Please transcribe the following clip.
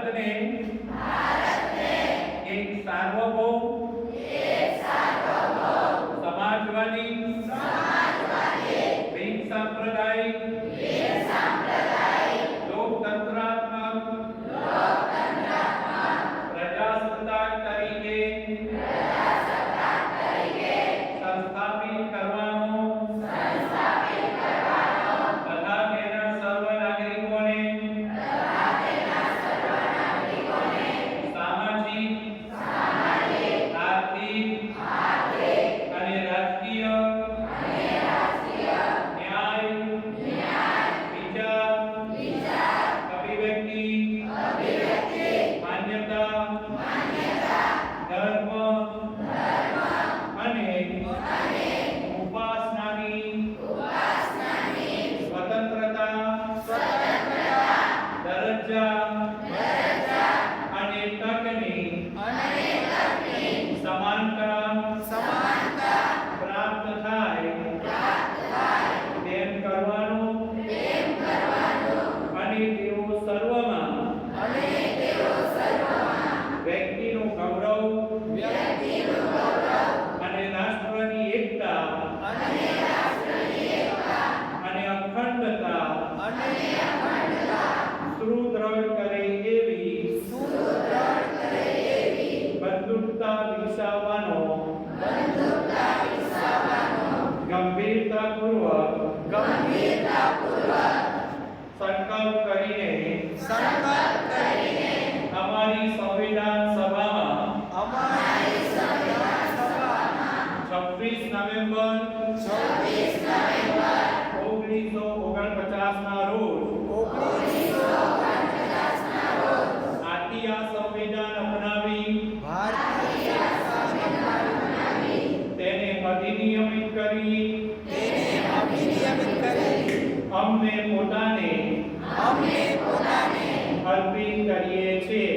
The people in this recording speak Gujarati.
ભારતને એક સાર્વભૌમ સમાજવાદી બિન સાંપ્રદાયિક લોકતંત્રાત્મક પ્રજાસત્તાક તરીકે સંસ્થાપિત કરવાનો તથા તેના સર્વ નાગરિકોને સામાજિક આર્થિક અને રાજકીય ન્યાય વિચાર અભિવ્યક્તિ માન્યતા ધર્મ અને ઉપાસનાની સ્વતંત્રતા દરજ્જા અને તકની સમાનતા પ્રાપ્ત થાય તેમ કરવાનું અને તેઓ સર્વમાં વ્યક્તિનું ગૌરવ અને રાષ્ટ્રની એકતા અને અખંડતા સુદૃઢ કરે એવી બંધુકતા વિકસાવવાનો ગંભીરતાપૂર્વક સંકલ્પ કરીને અમારી સંવિધાન સભામાં 26 નવેમ્બર 1949 ના રોજ આથી આ સંવિધાન અપનાવી તેને અધિનિયમિત કરી અમને પોતાને અર્પિત કરીએ છીએ।